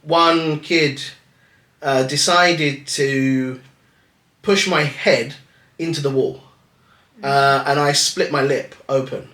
one kid decided to push my head into the wall, and I split my lip open,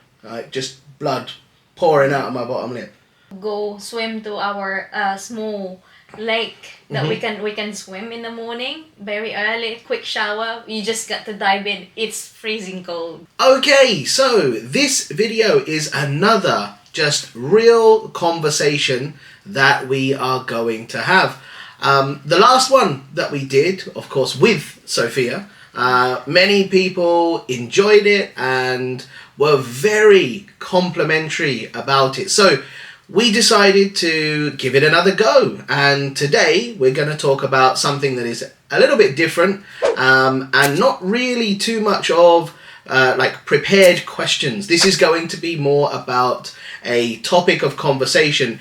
just blood pouring out of my bottom lip. Go swim to our small lake that we can swim in the morning very early. Quick shower. You just got to dive in. It's freezing cold. Okay, so this video is another just real conversation that we are going to have. The last one that we did, of course, with Sophia, many people enjoyed it and were very complimentary about it. So we decided to give it another go, and today we're going to talk about something that is a little bit different, and not really too much of like prepared questions. This is going to be more about a topic of conversation,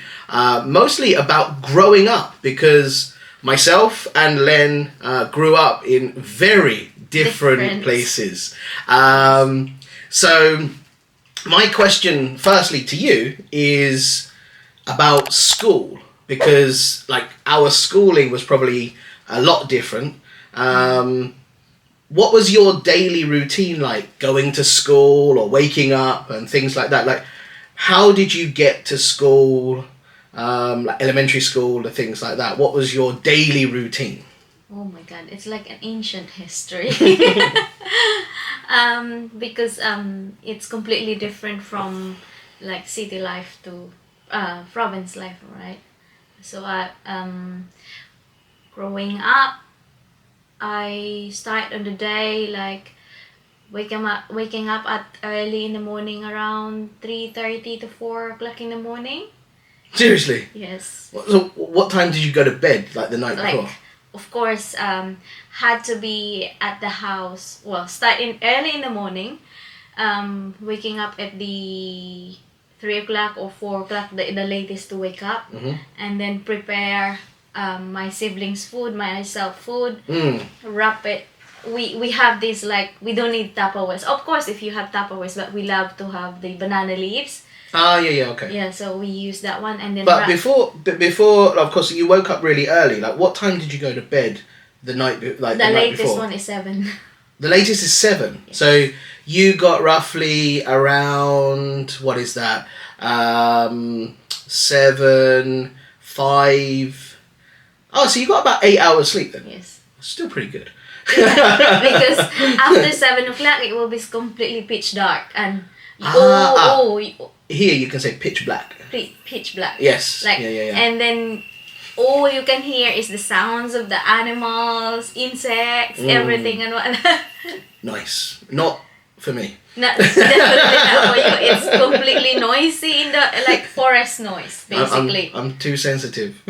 mostly about growing up, because myself and Len grew up in very different places. So my question firstly to you is about school, because like our schooling was probably a lot different. What was your daily routine like, going to school or waking up and things like that? Like, how did you get to school, like elementary school or things like that? What was your daily routine? Oh my god, it's like an ancient history. Because it's completely different from like city life to province life, right? So growing up, I start on the day like waking up at early in the morning, around 3:30 to 4 o'clock in the morning. Seriously? Yes. So what time did you go to bed, like the night before? Of course, had to be at the house. Well, starting early in the morning, waking up at the 3 o'clock or 4 o'clock, the latest to wake up, and then prepare my siblings' food, myself food, wrap it. We have this, like, we don't need Tupperwares. Of course, if you have Tupperwares, but we love to have the banana leaves. Okay. Yeah, so we use that one, and then. But before, of course, you woke up really early. Like, what time did you go to bed the night? The latest one is 7. The latest is 7. Yes. So you got roughly around, what is that? 7, 5. Oh, so you got about 8 hours sleep then. Yes. Still pretty good. Yeah, because after 7 o'clock it will be completely pitch dark, and here you can say pitch black. Pitch black. Yes. Like, yeah. And then all you can hear is the sounds of the animals, insects, everything and whatnot. Nice. Not for me. Definitely not for you. It's completely noisy, in the like forest noise, basically. I'm too sensitive.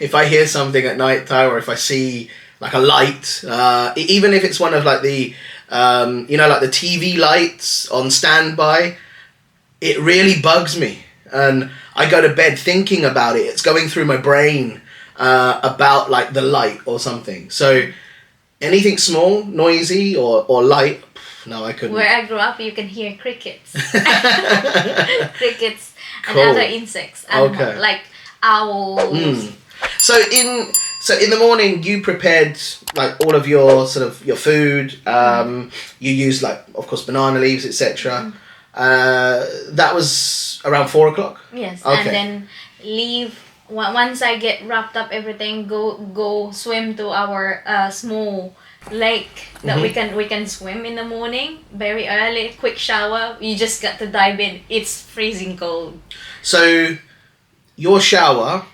If I hear something at night time, or if I see like a light, even if it's one of like the like the TV lights on standby, it really bugs me, and I go to bed thinking about it. It's going through my brain about like the light or something. So anything small, noisy, or light, no, I couldn't. Where I grew up, you can hear crickets, crickets, Cool. and other insects, like owls. So in the morning, you prepared like all of your your food. You used, like, of course, banana leaves, etc. That was around 4 o'clock. Yes, okay. And then leave. Once I get wrapped up everything, go swim to our small lake that we can swim in the morning very early. Quick shower. You just got to dive in. It's freezing cold. So your shower.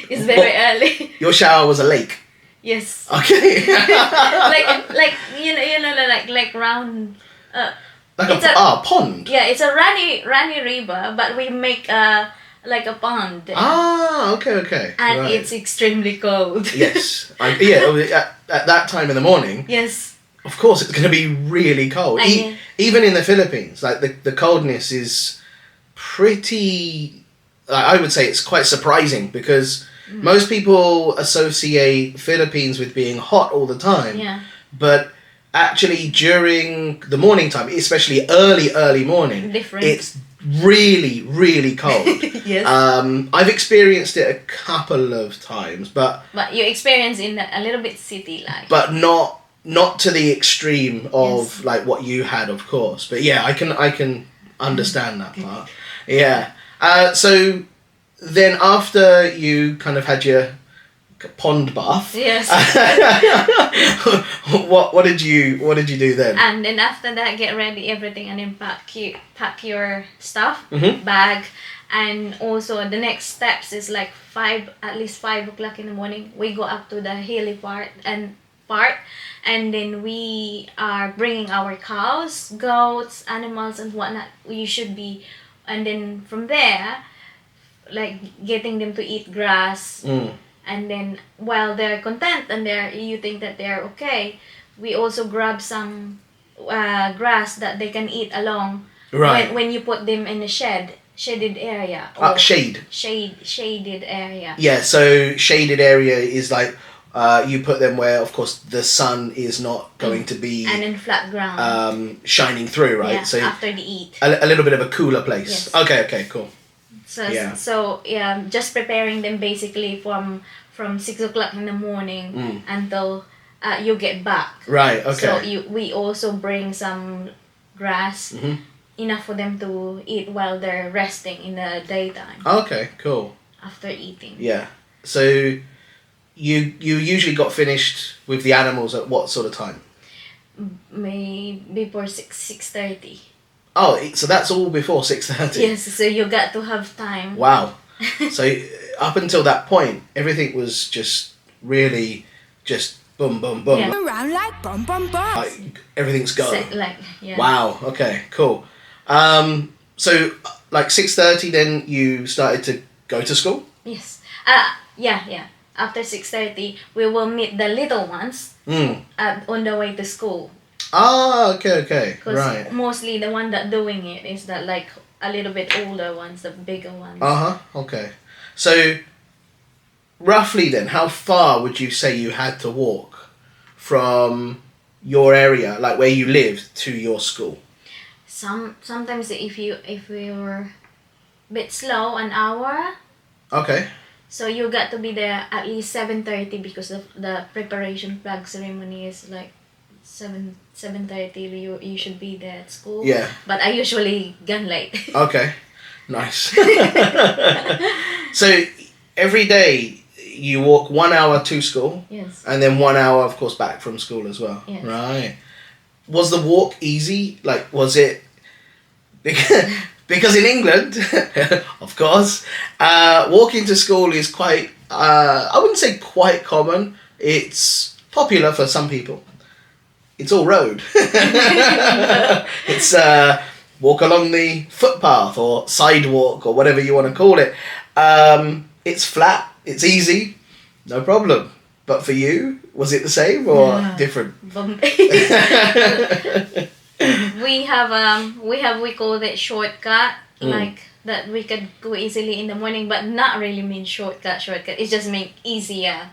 It's very early. Your shower was a lake. Yes. Okay. like like round. Like a pond. Yeah, it's a runny river, but we make like a pond. Okay. And right. it's extremely cold. Yes. At that time in the morning. Yes. Of course, it's going to be really cold. Even in the Philippines, like the coldness is pretty. I would say it's quite surprising, because most people associate Philippines with being hot all the time. Yeah. But actually, during the morning time, especially early morning, Different. it's really, really cold. Yes. I've experienced it a couple of times, but you experience in a little bit city life. but not to the extreme of Yes. like what you had, of course. But yeah, I can understand that part. Yeah. So then after you kind of had your pond bath, Yes. what did you do then? And then after that, get ready everything and then pack your stuff, Mhm. bag, and also the next steps is like at least 5 o'clock in the morning. We go up to the hilly part, and then we are bringing our cows, goats, animals, and whatnot. You should be, and then from there, like getting them to eat grass. Mm. And then while they're content and you think that they're okay, we also grab some grass that they can eat along. Right. When you put them in a shaded area, or shaded area. Yeah, so shaded area is like you put them where, of course, the sun is not going to be and in flat ground. shining through, right? Yeah, So after they eat. a little bit of a cooler place. Yes. Okay, cool. So Yeah. Just preparing them basically from 6 o'clock in the morning until you get back. Right. Okay. So we also bring some grass, Mhm. enough for them to eat while they're resting in the daytime Okay, cool. after eating. Yeah. So you usually got finished with the animals at what sort of time? Maybe before 6:30. Oh, so that's all before 6:30. Yes, so you got to have time. Wow. So up until that point, everything was just really just boom, boom, boom. Yeah. Around like bum bum bum. Like everything's go. Yeah. Wow. Okay. Cool. So like 6:30, then you started to go to school. Yes. Yeah. After 6:30, we will meet the little ones on the way to school. Ah. Okay. Because Right. mostly the one that doing it is that like a little bit older ones, the bigger ones. Okay. So roughly then, how far would you say you had to walk from your area, like where you lived, to your school? Sometimes if we were a bit slow, an hour. Okay. So you got to be there at least 7:30 because the preparation flag ceremony is like 7:30. You should be there at school. Yeah. But I usually gone late. Okay. Nice. So every day you walk 1 hour to school. Yes. And then 1 hour, of course, back from school as well. Yes. Right. Was the walk easy? Like, was it... Because in England, of course, walking to school is quite... I wouldn't say quite common. It's popular for some people. It's all road. It's walk along the footpath or sidewalk or whatever you want to call it. It's flat. It's easy. No problem. But for you, was it the same or different? We call it shortcut, like that we could go easily in the morning, but not really mean shortcut. It just mean easier.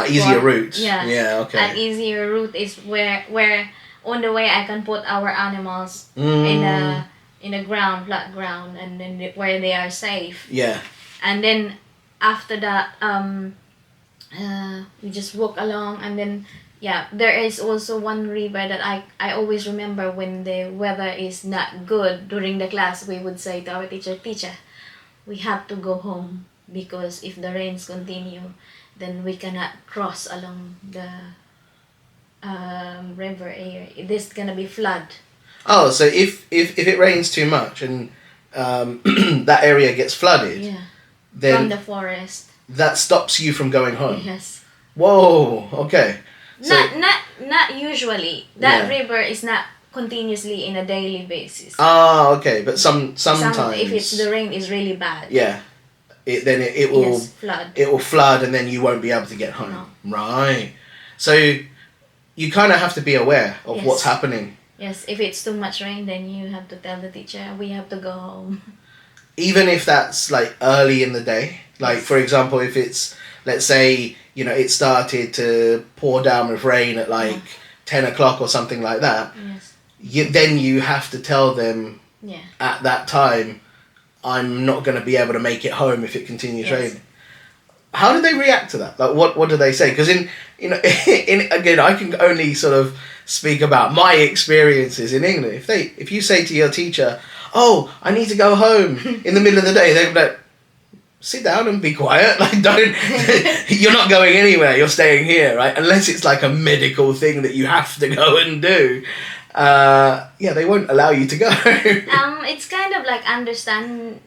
Easier route. Yeah. Yeah. Okay. An easier route is where on the way I can put our animals in a flat ground, and then where they are safe. Yeah. And then after that, we just walk along, and then there is also one river that I always remember when the weather is not good during the class. We would say to our teacher, we have to go home because if the rains continue, then we cannot cross along the river area. There's gonna be flood. Oh, so if it rains too much and that area gets flooded, then from the forest. that stops you from going home. Yes. Whoa. Okay. So, Not usually. That river is not continuously in a daily basis. Okay, but sometimes if it's the rain is really bad. Yeah. It will flood. It will flood and then you won't be able to get home. No. Right. So you kind of have to be aware of what's happening. Yes, if it's too much rain, then you have to tell the teacher we have to go home. Even if that's like early in the day, like for example, if it's, let's say, it started to pour down with rain at like 10 o'clock or something like that, Yes. then you have to tell them Yeah. at that time, I'm not going to be able to make it home if it continues Yes. raining. How do they react to that? Like, what do they say? Because again, I can only sort of speak about my experiences in England. If you say to your teacher, "Oh, I need to go home in the middle of the day," they're like, "Sit down and be quiet. Like, don't. You're not going anywhere. You're staying here, right? Unless it's like a medical thing that you have to go and do. Yeah, they won't allow you to go." It's kind of like understand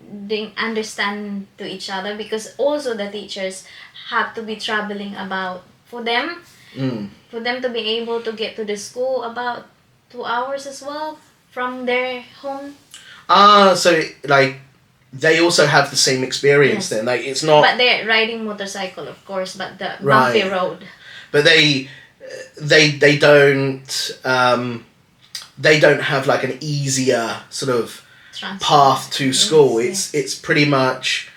to each other, because also the teachers have to be traveling about for them to be able to get to the school about 2 hours as well from their home. So like they also have the same experience Yes. then. Like it's not. But they're riding motorcycle, of course, but the Right. bumpy road. But they don't have like an easier sort of path to school. Yes, It's pretty much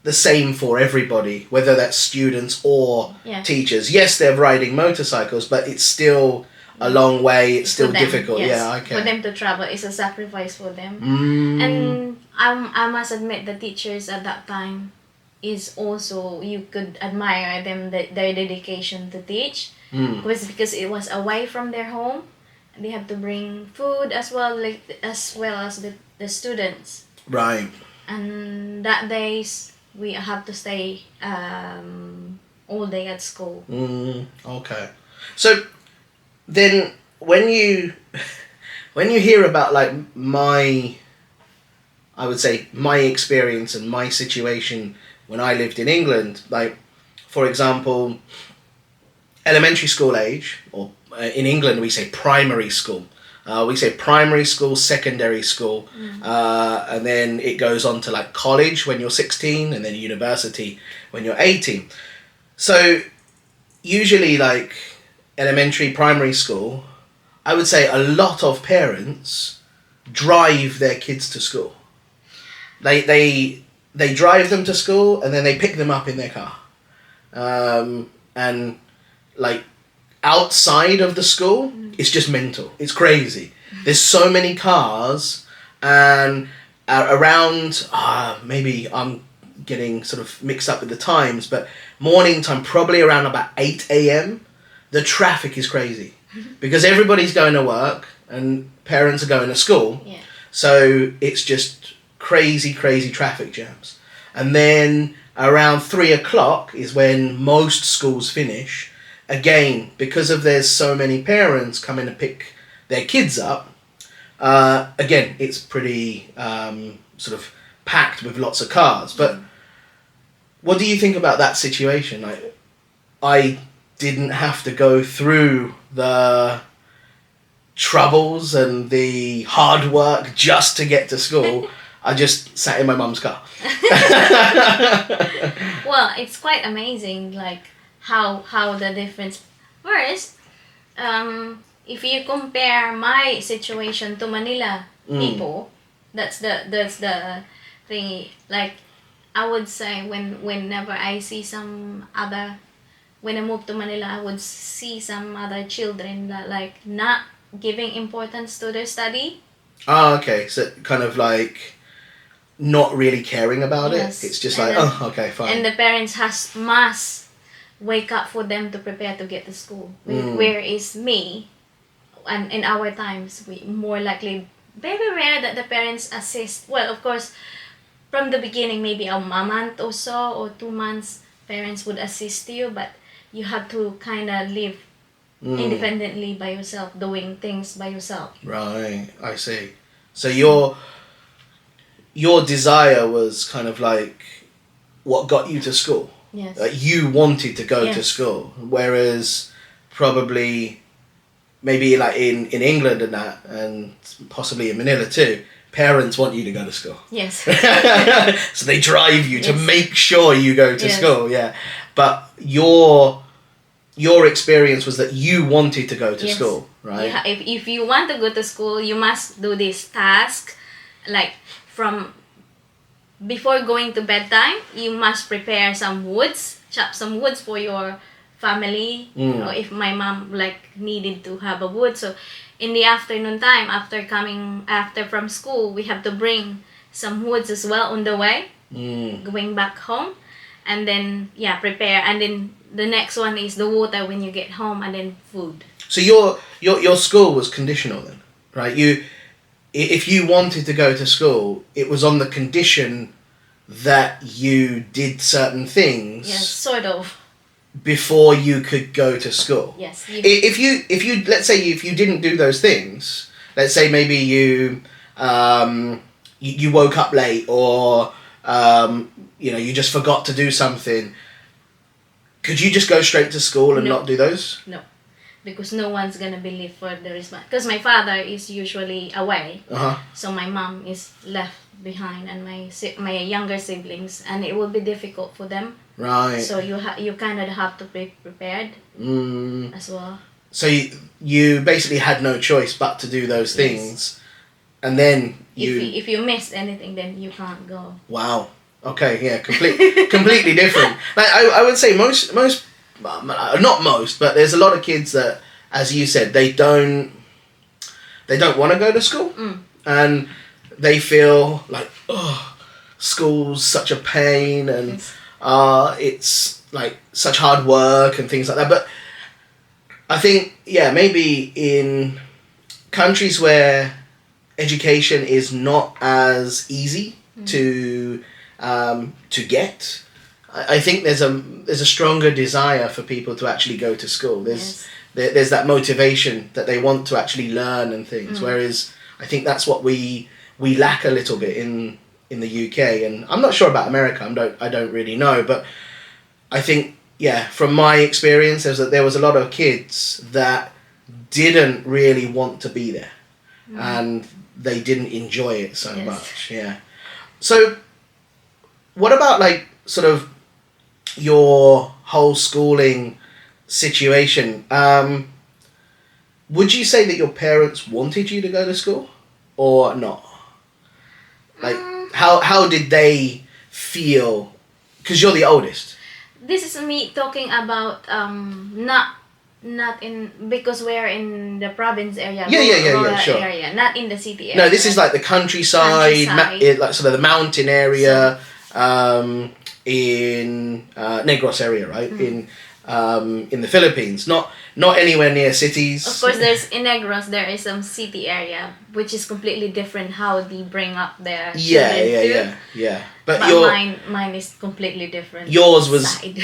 the same for everybody, whether that's students or Yeah. teachers. Yes, they're riding motorcycles, but it's still a long way. It's still For them, difficult. yes. Yeah, okay. For them to travel is a sacrifice for them. Mm. And I must admit, the teachers at that time is also, you could admire them, their dedication to teach. Because it was away from their home. They have to bring food as well, as the students. Right. And that days we have to stay all day at school. Okay. So then when you hear about like I would say my experience and my situation when I lived in England, like for example, elementary school age, or in England we say primary school. We say primary school, secondary school, and then it goes on to like college when you're 16, and then university when you're 18. So usually like elementary, primary school, I would say a lot of parents drive their kids to school. They drive them to school and then they pick them up in their car. And like outside of the school, it's just mental. It's crazy. There's so many cars, and around maybe I'm getting sort of mixed up with the times, but morning time, probably around about 8 a.m, the traffic is crazy because everybody's going to work and parents are going to school. Yeah. So it's just crazy traffic jams. And then around 3 o'clock is when most schools finish. Again, because of there's so many parents coming to pick their kids up, again, it's pretty sort of packed with lots of cars. But what do you think about that situation? Like, I didn't have to go through the troubles and the hard work just to get to school. I just sat in my mum's car. Well, it's quite amazing, like how the difference. First, if you compare my situation to Manila people, that's the thing. Like, I would say whenever I see when I moved to Manila, I would see some other children that like not giving importance to their study. Oh, okay. So kind of like not really caring about Yes. it. It's just And like, then- oh, okay, fine. And the parents must wake up for them to prepare to get to school. Whereas me, and in our times, we more likely, very rare that the parents assist. Well, of course, from the beginning, maybe a month or so, or 2 months, parents would assist you, but you have to kind of live independently by yourself, doing things by yourself. Right, I see. So your desire was kind of like what got you to school. Yes. Like you wanted to go to Yes. school, whereas probably maybe like in England and that, and possibly in Manila too, parents want you to go to school. Yes. So they drive you to Yes. make sure you go to Yes. school, yeah. But your experience was that you wanted to go to Yes. school, right? If you want to go to school, you must do this task. Like, from before going to bedtime, you must prepare some woods, chop some woods for your family. You know, if my mom like needed to have a wood, so in the afternoon time, after from school, we have to bring some woods as well on the way, going back home. And then, prepare. And then the next one is the water when you get home, and then food. So your school was conditional then, right? If you wanted to go to school, it was on the condition that you did certain things. Yes, sort of. Before you could go to school. Yes. If you let's say if you didn't do those things, let's say maybe you you woke up late, or you just forgot to do something. Could you just go straight to school and No. not do those? No, because no one's gonna believe for the response. Because my father is usually away, so my mom is left behind, and my younger siblings, and it will be difficult for them. Right. So you kind of have to be prepared as well. So you basically had no choice but to do those things, and then if you missed anything, then you can't go. Wow. Okay. Yeah. Completely different. Like I would say most not most, but there's a lot of kids that, as you said, they don't want to go to school, and they feel like, oh, school's such a pain, and it's like such hard work and things like that. But I think, maybe in countries where education is not as easy to get, I think there's a stronger desire for people to actually go to school. There's that motivation that they want to actually learn and things. Whereas I think that's what we lack a little bit in the UK, and I'm not sure about America. I don't really know, but I think from my experience, there was a lot of kids that didn't really want to be there, and they didn't enjoy it so much. Yeah. So, what about like sort of your whole schooling situation? Would you say that your parents wanted you to go to school, or not? Like, how did they feel? Because you're the oldest. This is me talking about not in, because we're in the province area. Rural Sure. area, not in the city area. No, this is like the countryside. Like sort of the mountain area, in Negros area, right? In the Philippines, not anywhere near cities. Of course, in Negros there is some city area, which is completely different how they bring up their children too. But mine is completely different. Yours was side.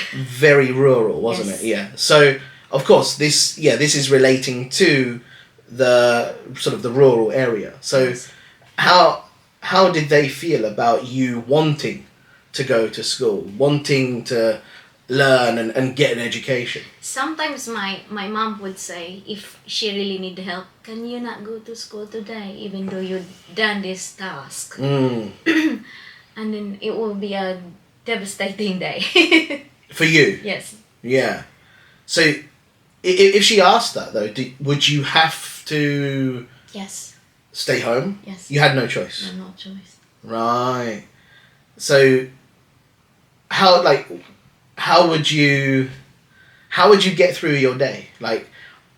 very rural, wasn't it? Yeah. So of course this is relating to the sort of the rural area. So how did they feel about you wanting to go to school, wanting to learn and get an education? Sometimes my mom would say, if she really need help, can you not go to school today, even though you've done this task? And then it will be a devastating day. For you? Yes. Yeah. So if she asked that though, would you have to stay home? Yes. You had no choice? No choice. Right. So how would you get through your day, like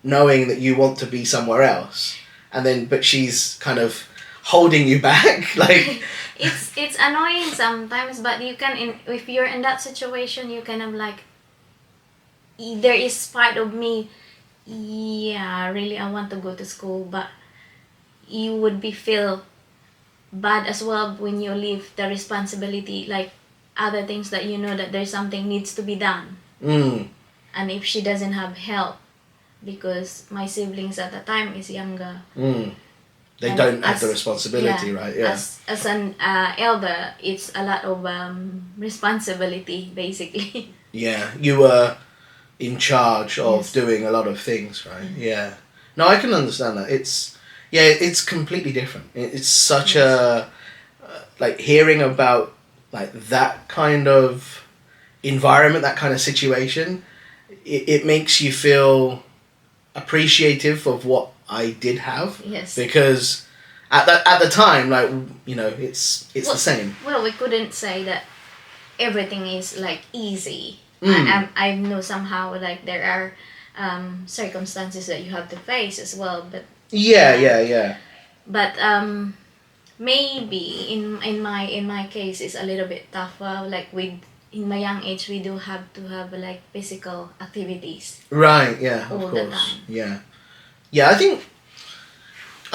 knowing that you want to be somewhere else, and then but she's kind of holding you back? Like it's annoying sometimes, but you can, if you're in that situation, you kind of like, there is part of me, really I want to go to school, but you would feel bad as well when you leave the responsibility, like other things that you know that there's something needs to be done. And if she doesn't have help, because my siblings at the time is younger, they don't have the responsibility, right? Yeah. As an elder, it's a lot of responsibility, basically. Yeah, you were in charge of doing a lot of things, right? Yeah. No, I can understand that. It's completely different. It's such a like hearing about like that kind of environment, that kind of situation. It makes you feel appreciative of what I did have. Yes. Because at the time, like, you know, it's the same. Well, we couldn't say that everything is like easy. I know somehow like there are circumstances that you have to face as well, but Yeah. But maybe in my case it's a little bit tougher. Like with in my young age, we do have to have like physical activities Right. Yeah. all Of the course. time. Yeah. Yeah. I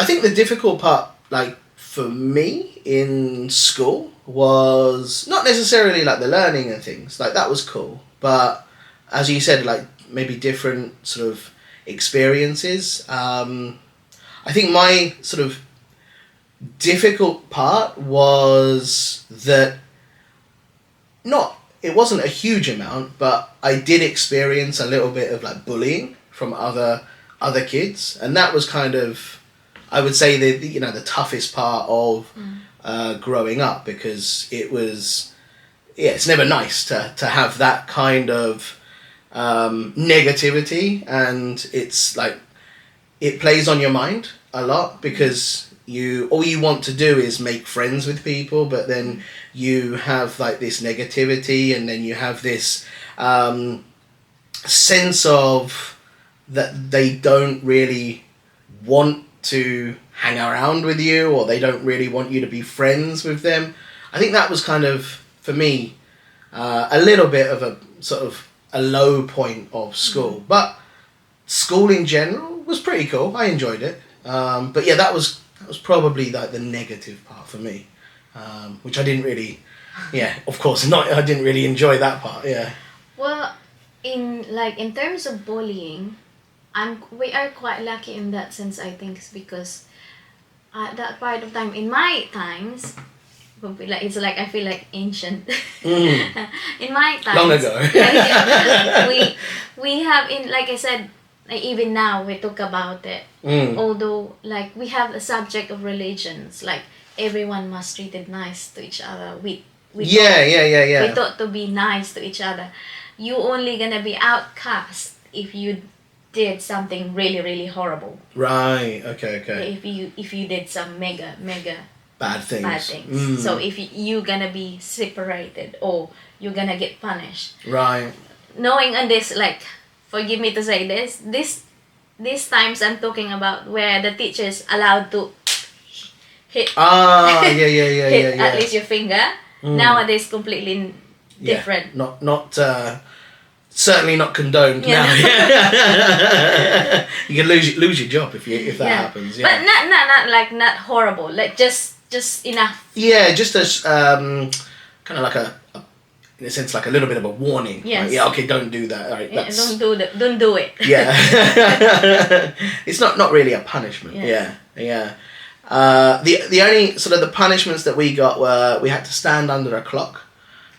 think the difficult part, like for me in school, was not necessarily like the learning and things. Like that was cool, but as you said, like maybe different sort of experiences. I think my sort of difficult part was that not it wasn't a huge amount, but I did experience a little bit of like bullying from other kids, and that was kind of, I would say, the toughest part of growing up, because it was, yeah, it's never nice to have that kind of negativity, and it's like it plays on your mind a lot, because all you want to do is make friends with people, but then you have like this negativity, and then you have this sense of that they don't really want to hang around with you, or they don't really want you to be friends with them. I think that was kind of, for me, a little bit of a sort of a low point of school. But school in general was pretty cool. I enjoyed it. But yeah, that was probably like the negative part for me, which I didn't really. Yeah, of course not. I didn't really enjoy that part. Yeah. Well, in terms of bullying, we are quite lucky in that sense. I think it's because at that part of time, in my times, like it's like I feel like ancient. In my times, Long ago. we have, in like I said, like even now we talk about it. Although like we have a subject of religions, like everyone must treat it nice to each other. We thought to be nice to each other. You only gonna be outcast if you did something really, really horrible. Right. Okay. If you did some mega Bad things. So if you gonna be separated, or you're gonna get punished. Right. Knowing on this, like, forgive me to say this these times I'm talking about where the teacher's allowed to hit. Hit at least your finger. Nowadays, completely different. Not certainly not condoned now. You can lose your job if that happens. Yeah. But not horrible. Like just enough. Yeah, just as kind of like a in a sense like a little bit of a warning. Yes. Like, yeah. Okay. Don't do that. All right. Don't do it. Yeah. It's not really a punishment. Yes. Yeah. The only sort of the punishments that we got were we had to stand under a clock,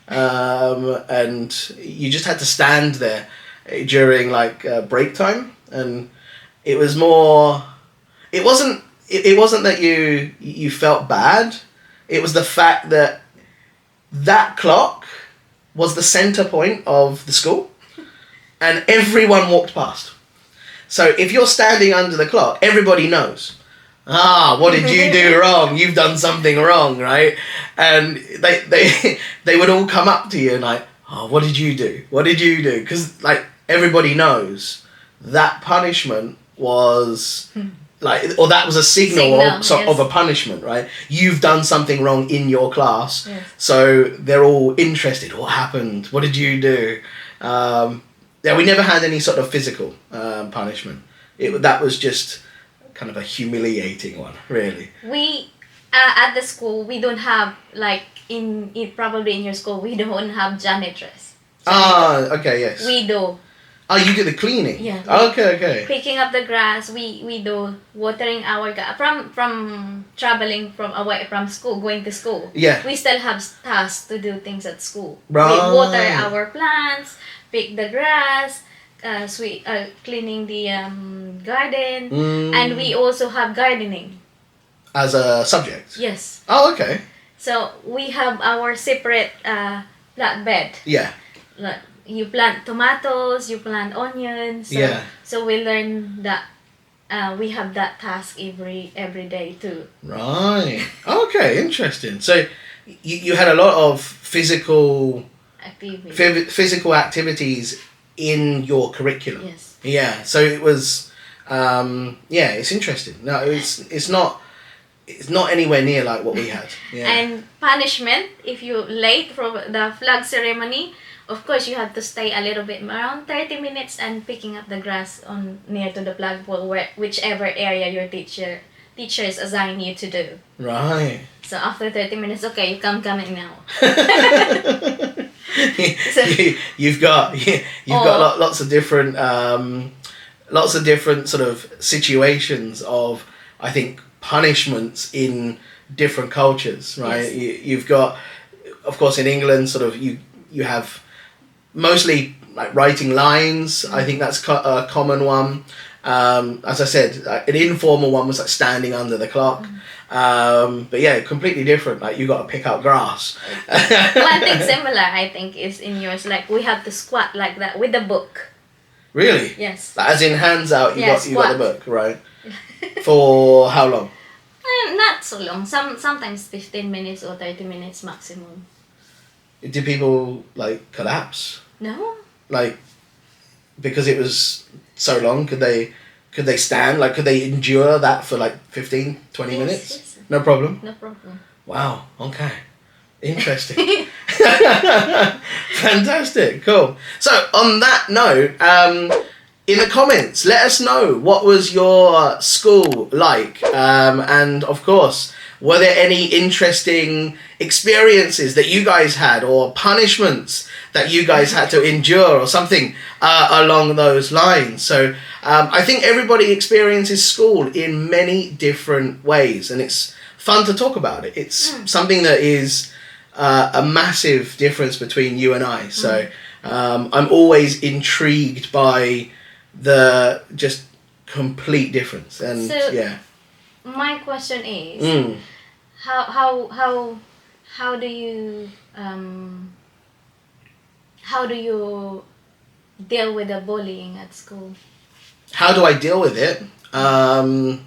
and you just had to stand there during like break time, and it was more. It wasn't that you felt bad. It was the fact that clock was the center point of the school, and everyone walked past. So if you're standing under the clock, everybody knows. What did you do wrong? You've done something wrong, right? And they would all come up to you and like, what did you do? What did you do? Because like everybody knows that punishment was like, or that was a signal of a punishment, right? You've done something wrong in your class, so they're all interested. What happened? What did you do? We never had any sort of physical punishment. That was just kind of a humiliating one, really. We at the school we don't have like in probably in your school we don't have janitress. Okay, yes. We do. You do the cleaning. Yeah. Okay. Picking up the grass, we do watering our from traveling from away from school, going to school. Yeah. We still have tasks to do things at school. Right. We water our plants, pick the grass. Cleaning the garden, and we also have gardening as a subject. Yes. Oh, okay. So we have our separate plant bed. Yeah. Like you plant tomatoes, you plant onions. So we learn that we have that task every day too. Right. Okay. Interesting. So you had a lot of physical activities in your curriculum. Yes. Yeah. So it was, it's interesting. No, it's not. it's not anywhere near like what we had. Yeah. And punishment, if you late from the flag ceremony, of course you have to stay a little bit, around 30 minutes, and picking up the grass on near to the flagpole, whichever area your teachers assign you to do. Right. So after 30 minutes, okay, you come in now. You've got lots of different sort of situations of, I think, punishments in different cultures, right? Yes. You've got, of course, in England, sort of you have mostly like writing lines. I think that's a common one. As I said, an informal one was like standing under the clock. But yeah, completely different. Like you got to pick out grass. One thing similar, I think, is in yours. Like we have to squat like that with the book. Really? Yes. Like, as in hands out, you got squat. the book, right? For how long? Not so long. Sometimes 15 minutes or 30 minutes maximum. Did people like collapse? No. Like because it was so long, could they stand? Like could they endure that for like 15, 20 minutes? Yes. No problem. No problem. Wow. Okay. Interesting. Fantastic. Cool. So on that note, in the comments, let us know what was your school like, and of course, were there any interesting experiences that you guys had, or punishments that you guys had to endure, or something along those lines? So I think everybody experiences school in many different ways, and it's fun to talk about it. It's something that is a massive difference between you and I. So I'm always intrigued by the just complete difference. And so, yeah. My question is, how do you deal with the bullying at school? How do I deal with it? I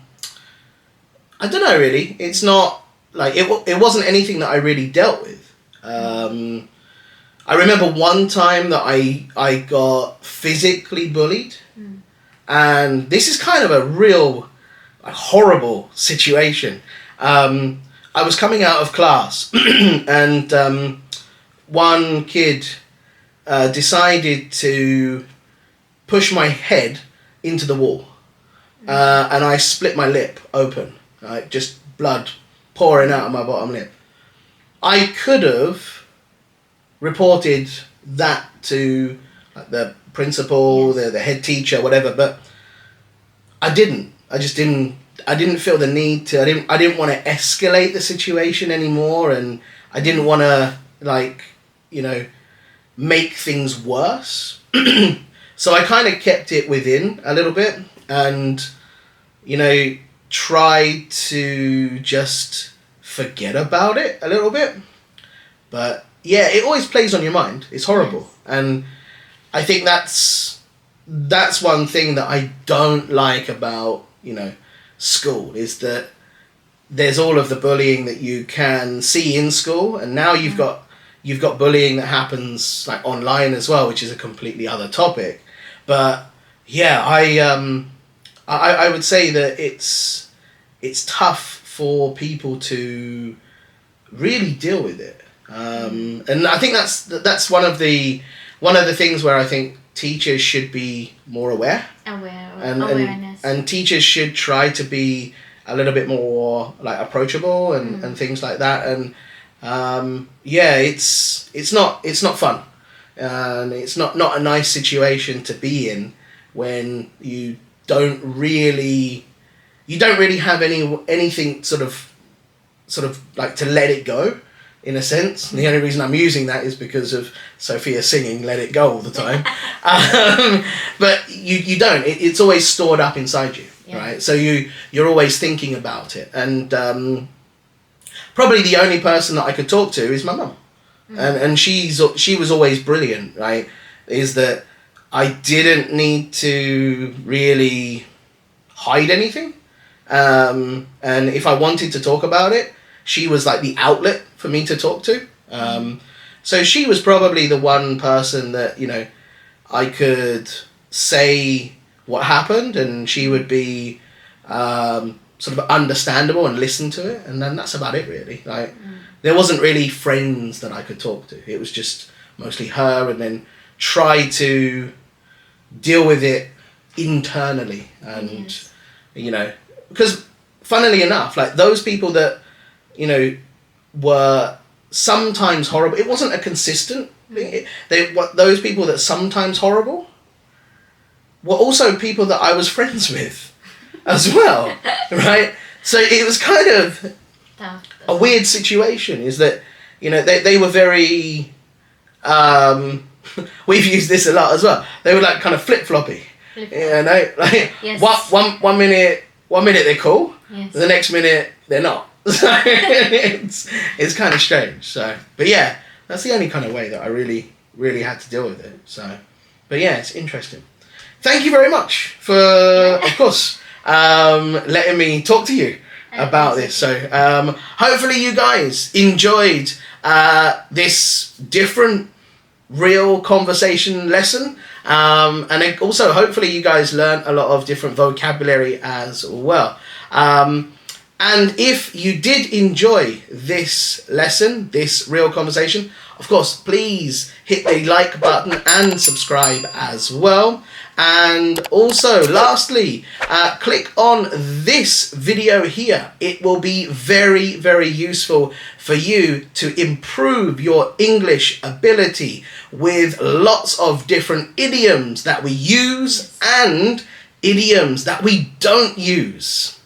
don't know really. It's not like it wasn't anything that I really dealt with. I remember one time that I got physically bullied, and this is kind of a real horrible situation. I was coming out of class, and one kid decided to push my head into the wall, and I split my lip open, right? Just blood pouring out of my bottom lip. I could have reported that to like, the principal, the head teacher, whatever, but I didn't. I just didn't. I didn't feel the need to. I didn't want to escalate the situation anymore, and I didn't want to make things worse. So I kind of kept it within a little bit, and tried to just forget about it a little bit. But yeah, it always plays on your mind. It's horrible, and I think that's one thing that I don't like about school, is that there's all of the bullying that you can see in school, and now you've got bullying that happens like online as well, which is a completely other topic. But yeah, I would say that it's tough for people to really deal with it, and I think that's one of the things where I think teachers should be more aware. Awareness. And teachers should try to be a little bit more like approachable and things like that. And it's not fun, and it's not a nice situation to be in when you don't really have anything sort of like to let it go. In a sense, and the only reason I'm using that is because of Sophia singing "Let It Go" all the time. But you don't. It's always stored up inside you, right? So you're always thinking about it, and probably the only person that I could talk to is my mum, and she was always brilliant, right? Is that I didn't need to really hide anything, and if I wanted to talk about it, she was like the outlet for me to talk to. So she was probably the one person that, I could say what happened, and she would be sort of understandable and listen to it, and then that's about it really. Like there wasn't really friends that I could talk to. It was just mostly her, and then try to deal with it internally, and you know, because funnily enough, like those people that, you know, were sometimes horrible, it wasn't a consistent thing. Those people that sometimes horrible were also people that I was friends with as well, right? So it was kind of a weird situation, is that, you know, they were very we've used this a lot as well. They were like kind of flip-floppy. You know, like one minute they're cool, the next minute they're not. So it's kind of strange. So, but yeah, that's the only kind of way that I really had to deal with it. So, but yeah, it's interesting. Thank you very much for, of course, letting me talk to you about this. So, hopefully you guys enjoyed this different real conversation lesson, and then also hopefully you guys learned a lot of different vocabulary as well. And if you did enjoy this lesson, this real conversation, of course, please hit the like button and subscribe as well. And also, lastly, click on this video here. It will be very, very useful for you to improve your English ability with lots of different idioms that we use and idioms that we don't use.